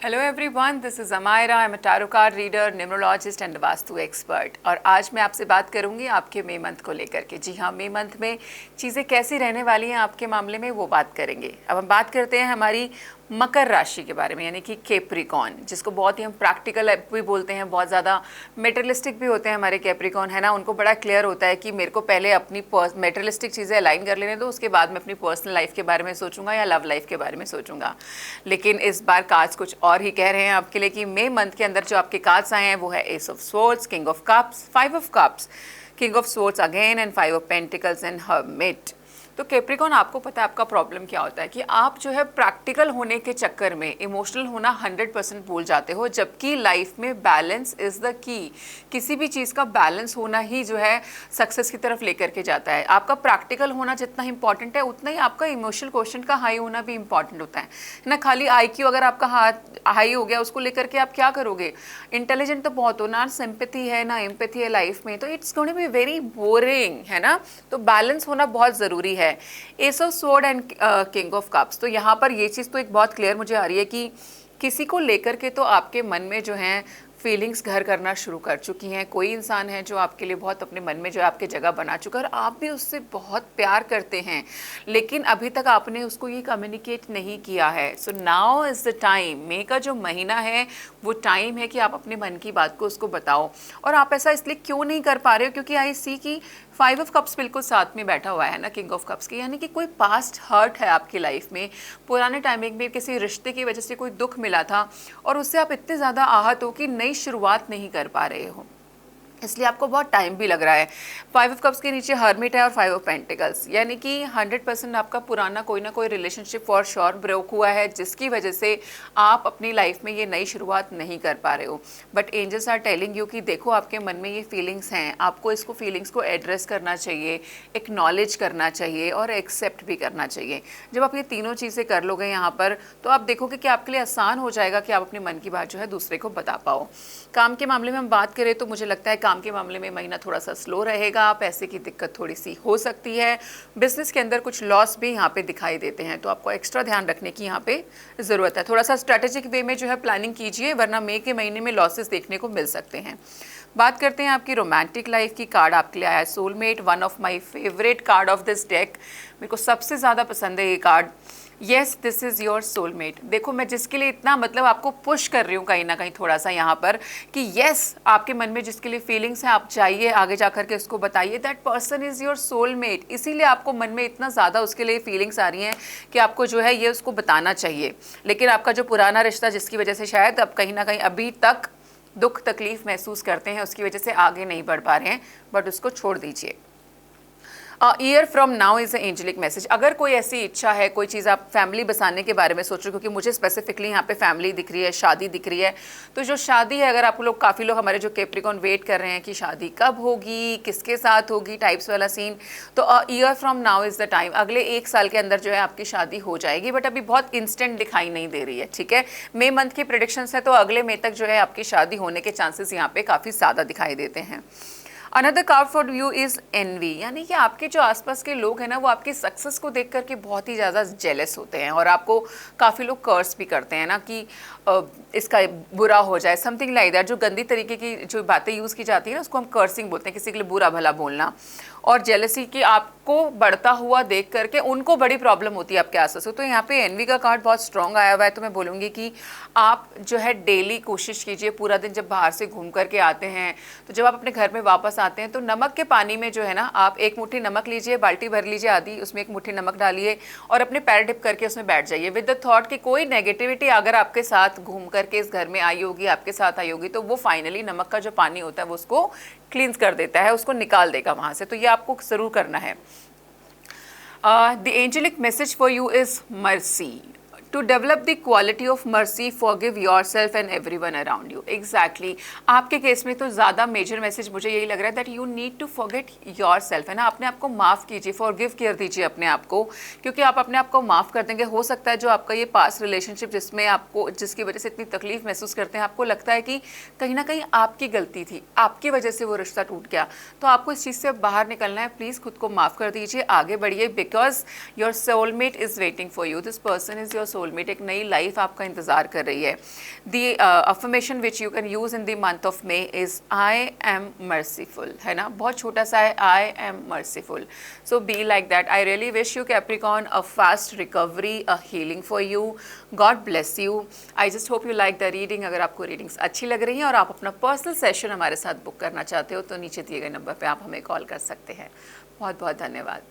Hello everyone, this is Amayra. I am a tarot card reader, numerologist and vastu expert. और आज मैं आपसे बात करूंगी आपके मई मंथ को लेकर के। जी हाँ, मई मंथ में चीज़ें कैसी रहने वाली हैं आपके मामले में, वो बात करेंगे। अब हम बात करते हैं हमारी मकर राशि के बारे में, यानी कि कैप्रिकॉन, जिसको बहुत ही हम प्रैक्टिकल भी बोलते हैं, बहुत ज़्यादा मेटेरियलिस्टिक भी होते हैं हमारे कैप्रिकॉन, है ना। उनको बड़ा क्लियर होता है कि मेरे को पहले अपनी मेटेरियलिस्टिक चीज़ें अलाइन कर लेने दो, उसके बाद मैं अपनी पर्सनल लाइफ के बारे में सोचूंगा या लव लाइफ के बारे में सोचूंगा। लेकिन इस बार कार्ड्स कुछ और ही कह रहे हैं आपके लिए कि मई मंथ के अंदर जो आपके कार्ड्स आए हैं वो है ace of swords, king of cups, five of cups, king of swords again and five of pentacles and hermit. तो कैप्रिकॉन, आपको पता है आपका प्रॉब्लम क्या होता है कि आप जो है प्रैक्टिकल होने के चक्कर में इमोशनल होना 100% भूल जाते हो, जबकि लाइफ में बैलेंस इज़ द की। किसी भी चीज़ का बैलेंस होना ही जो है सक्सेस की तरफ लेकर के जाता है। आपका प्रैक्टिकल होना जितना इंपॉर्टेंट है, उतना ही आपका इमोशनल क्वेश्चन का हाई होना भी इंपॉर्टेंट होता है ना। खाली IQ अगर आपका हाई हो गया, उसको लेकर के आप क्या करोगे? इंटेलिजेंट तो बहुत हो ना, सिंपैथी है ना एम्पैथी है लाइफ में, तो it's going to be very boring, है ना। तो बैलेंस होना बहुत ज़रूरी है। Ace of sword and king of cups, तो यहाँ पर ये चीज़ तो एक बहुत क्लियर मुझे आ रही है कि किसी को लेकर के तो आपके मन में जो है फीलिंग्स घर करना शुरू कर चुकी हैं। कोई इंसान है जो आपके लिए बहुत अपने मन में जो है आपकी जगह बना चुका है और आप भी उससे बहुत प्यार करते हैं, लेकिन अभी तक आपने उसको ये कम्युनिकेट नहीं किया है। So now is the time. मई का जो महीना है वो टाइम है कि आप अपने मन की बात को उसको बताओ। और आप ऐसा इसलिए क्यों नहीं कर पा रहे हो? क्योंकि आई सी की फाइव ऑफ कप्स बिल्कुल साथ में बैठा हुआ है ना किंग ऑफ कप्स के, यानी कि कोई पास्ट हर्ट है आपकी लाइफ में। पुराने टाइमिंग में किसी रिश्ते की वजह से कोई दुख मिला था और उससे आप इतने ज़्यादा आहत हो कि नई शुरुआत नहीं कर पा रहे हो, इसलिए आपको बहुत टाइम भी लग रहा है। फाइव ऑफ कप्स के नीचे हर्मिट है और फाइव ऑफ पेंटिकल्स, यानी कि 100% आपका पुराना कोई ना कोई रिलेशनशिप फॉर श्योर ब्रेक हुआ है, जिसकी वजह से आप अपनी लाइफ में ये नई शुरुआत नहीं कर पा रहे हो। But angels are telling you कि देखो, आपके मन में ये फीलिंग्स हैं, आपको इसको फीलिंग्स को एड्रेस करना चाहिए, एक्नॉलेज करना चाहिए और एक्सेप्ट भी करना चाहिए। जब आप ये तीनों चीज़ें कर लोगे यहाँ पर, तो आप देखोगे कि आपके लिए आसान हो जाएगा कि आप अपने मन की बात जो है दूसरे को बता पाओ। काम के मामले में हम बात करें तो मुझे लगता है काम के मामले में महीना थोड़ा सा स्लो रहेगा, पैसे की दिक्कत थोड़ी सी हो सकती है, बिजनेस के अंदर कुछ लॉस भी यहाँ पे दिखाई देते हैं, तो आपको एक्स्ट्रा ध्यान रखने की यहाँ पे ज़रूरत है। थोड़ा सा स्ट्रैटेजिक वे में जो है प्लानिंग कीजिए, वरना मई के महीने में लॉसेस देखने को मिल सकते हैं। बात करते हैं आपकी रोमांटिक लाइफ की। कार्ड आपके लिए आया है soulmate, one of my favourite card of this deck. मेरे को सबसे ज़्यादा पसंद है ये card. Yes, this is your soulmate. देखो, मैं जिसके लिए इतना मतलब आपको पुश कर रही हूँ कहीं ना कहीं थोड़ा सा यहाँ पर कि येस, आपके मन में जिसके लिए फीलिंग्स हैं, आप जाइए आगे जा करके उसको बताइए that person is your soulmate. इसीलिए आपको मन में इतना ज़्यादा उसके लिए फीलिंग्स आ रही हैं कि आपको जो है ये उसको बताना चाहिए। लेकिन आपका जो पुराना रिश्ता, जिसकी वजह से शायद अब कहीं ना कहीं अभी तक दुख तकलीफ महसूस करते हैं, उसकी वजह से आगे नहीं बढ़ पा रहे हैं, बट उसको छोड़ दीजिए। Year from now is a angelic message. अगर कोई ऐसी इच्छा है, कोई चीज़ आप फैमिली बसाने के बारे में सोच रहे हो, क्योंकि मुझे स्पेसिफिकली यहाँ पे फैमिली दिख रही है, शादी दिख रही है, तो जो शादी है, अगर आप लोग काफ़ी लोग हमारे जो कैप्रिकॉन वेट कर रहे हैं कि शादी कब होगी, किसके साथ होगी, टाइप्स वाला सीन, तो year from now is the time. अगले 1 साल के अंदर जो है आपकी शादी हो जाएगी, बट अभी बहुत इंस्टेंट दिखाई नहीं दे रही है, ठीक है। मई मंथ की प्रेडिक्शंस है, तो अगले मई तक जो है आपकी शादी होने के चांसेस यहाँ पे काफ़ी ज़्यादा दिखाई देते हैं। Another card for you is envy, यानी कि आपके जो आसपास के लोग हैं ना, वो आपकी सक्सेस को देख करके बहुत ही ज़्यादा जेलस होते हैं और आपको काफ़ी लोग कर्स भी करते हैं ना कि इसका बुरा हो जाए, समथिंग लाइक दैट। जो गंदी तरीके की जो बातें यूज़ की जाती है ना, उसको हम कर्सिंग बोलते हैं, किसी के लिए बुरा भला बोलना। और जेलसी कि आपको बढ़ता हुआ देख करके उनको बड़ी प्रॉब्लम होती है आपके आसपास। तो यहाँ पे एनवी का कार्ड बहुत स्ट्रॉन्ग आया हुआ है, तो मैं बोलूँगी कि आप जो है डेली कोशिश कीजिए, पूरा दिन जब बाहर से घूम करके आते हैं, तो जब आप अपने घर में वापस आते हैं, तो नमक के पानी में जो है ना, आप 1 मुट्ठी नमक लीजिए, बाल्टी भर लीजिए आधी, उसमें 1 मुट्ठी नमक डालिए और अपने पैर डिप करके उसमें बैठ जाइए विद द थॉट कि कोई नेगेटिविटी अगर आपके साथ घूम करके इस घर में आई होगी, आपके साथ आई होगी, तो वो फाइनली नमक का जो पानी होता है वो उसको क्लींस कर देता है, उसको निकाल देगा वहाँ से। तो ये आपको ज़रूर करना है। The angelic message for you is mercy. To develop the quality of mercy, forgive yourself and everyone around you. Exactly, आपके केस में तो ज़्यादा मेजर मैसेज मुझे यही लग रहा है that you need to forget yourself, है ना। अपने आप को माफ़ कीजिए, फॉरगिव कर दीजिए अपने आप को, क्योंकि आप अपने आप को माफ़ कर देंगे, हो सकता है जो आपका ये पास्ट रिलेशनशिप जिसमें आपको, जिसकी वजह से इतनी तकलीफ महसूस करते हैं, आपको लगता है कि कहीं ना कहीं आपकी गलती थी, आपकी वजह से वो रिश्ता टूट गया, तो आपको इस चीज़ से बाहर निकलना है। प्लीज़ खुद को माफ़ कर दीजिए, आगे बढ़िए, because your soulmate is waiting for you. This person is your soulmate, एक नई लाइफ आपका इंतज़ार कर रही है। The affirmation which you can use in the month of May is I am merciful, है ना, बहुत छोटा सा है, I am merciful. So be like that. I really wish you Capricorn a fast recovery, a healing for you. God bless you. I just hope you like the reading. अगर आपको readings अच्छी लग रही हैं और आप अपना पर्सनल सेशन हमारे साथ बुक करना चाहते हो तो नीचे दिए गए नंबर पर आप हमें कॉल कर सकते हैं। बहुत बहुत धन्यवाद।